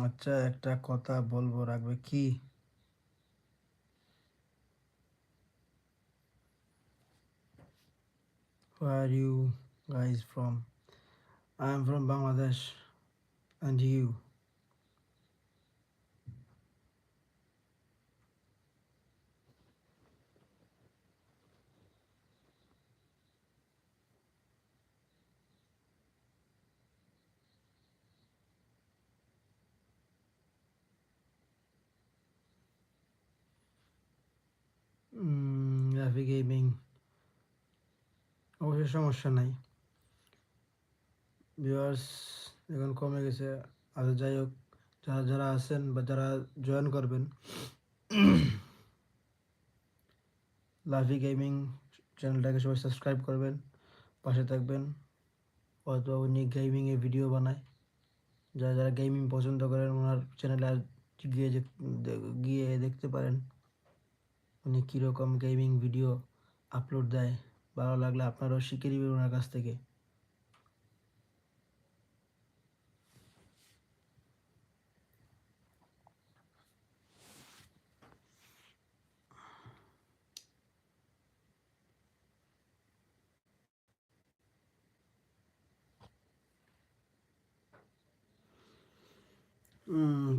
আচ্ছা, একটা কথা বলবো, রাখবে কি? Where are you guys from? I am from Bangladesh. And you? Rafi gaming, অবশ্যই সমস্যা নাই। ভিউয়ার্স এখন কমে গেছে। আর যাই হোক, যারা যারা আছেন বা যারা জয়েন করবেন, লাভি গেমিং চ্যানেলটাকে সবাই সাবস্ক্রাইব করবেন, পাশে থাকবেন। হয়তো উনি গেমিংয়ের ভিডিও বানায়। যারা যারা গেমিং পছন্দ করেন ওনার চ্যানেলে গিয়ে গিয়ে দেখতে পারেন উনি কীরকম গেমিং ভিডিও আপলোড দেয়। ভালো লাগলে আপনারাও শিখে নেবেন ওনার কাছ থেকে।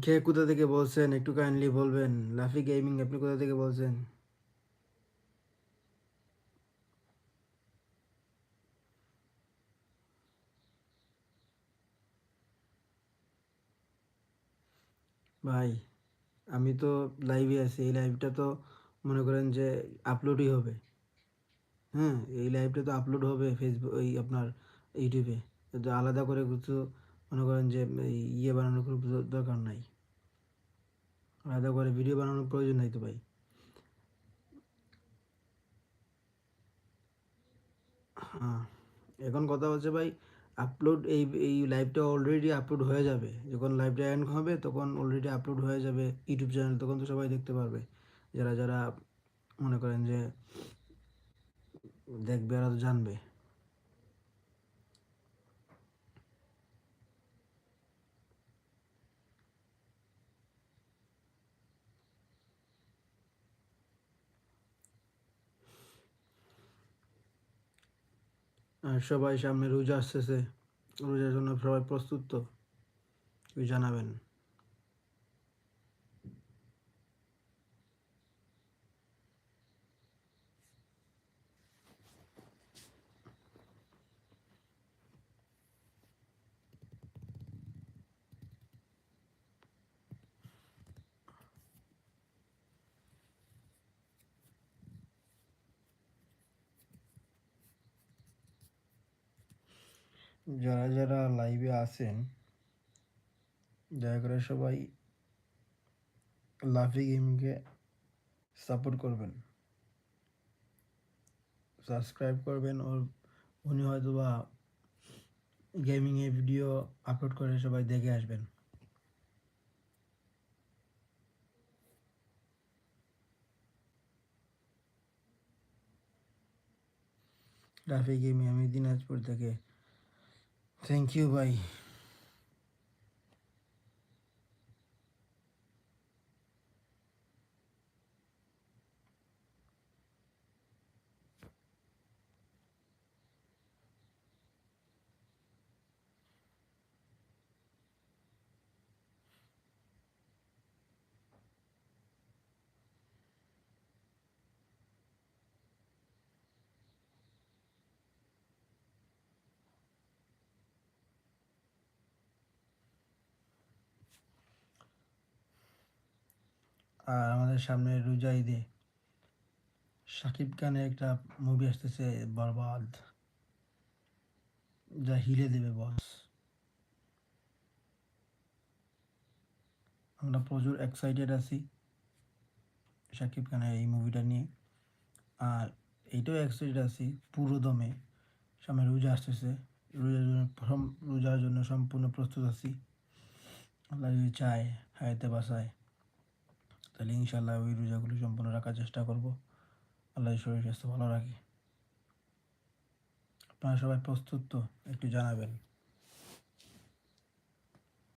কে কোথা থেকে বলছেন একটু কাইন্ডলি বলবেন? লাফি গেমিং, আপনি কোথা থেকে বলছেন? ভাই আমি তো লাইভে আছি, এই লাইভটা তো মনে করেন যে আপলোডই হবে। হ্যাঁ, এই লাইভটা তো আপলোড হবে ফেসবুক, ওই আপনার ইউটিউবে। তো আলাদা করে কিছু মনে করেন যে ইয়ে বানানোর কোনো দরকার নাই, আলাদা করে ভিডিও বানানোর প্রয়োজন নাই তো ভাই। হ্যাঁ, এখন কথা হচ্ছে ভাই, আপলোড এই এই লাইভটা অলরেডি আপলোড হয়ে যাবে। যখন লাইভটা এন্ড হবে তখন অলরেডি আপলোড হয়ে যাবে ইউটিউব চ্যানেল, তখন তো সবাই দেখতে পারবে। যারা যারা মনে করেন যে দেখবে এরা তো জানবে। আর সবাই সামনে রোজা আসতেছে, রোজার জন্য সবাই প্রস্তুত তো? ওই জানাবেন। যারা যারা লাইভে আছেন দয়া করে সবাই লাফি গেমকে সাপোর্ট করবেন, সাবস্ক্রাইব করবেন। ওর উনি হয়তো বা গেমিংয়ে ভিডিও আপলোড করে সবাই দেখে আসবেন। রাফি গেমিং, আমি দিনাজপুর থেকে। থ্যাংক ইউ ভাই। আর আমাদের সামনে রোজা ঈদে শাকিব খানের একটা মুভি আসতেছে, বরবাদ, যা হিলে দেবে বস। আমরা প্রচুর এক্সাইটেড আছি শাকিব খানের এই মুভিটা নিয়ে। আর এইটাও এক্সাইটেড আছি পুরো দমে, সামনে রোজা আসতেছে। রোজার জন্য সম্পূর্ণ প্রস্তুত আছি। আল্লাহ যদি চায় হায়াতে বাসায়, তাহলে ইনশাল্লাহ ওই রোজাগুলো সম্পূর্ণ রাখার চেষ্টা করব। আল্লাহ শরীর স্বাস্থ্য ভালো রাখে। আপনারা সবাই প্রস্তুত তো? একটু জানাবেন।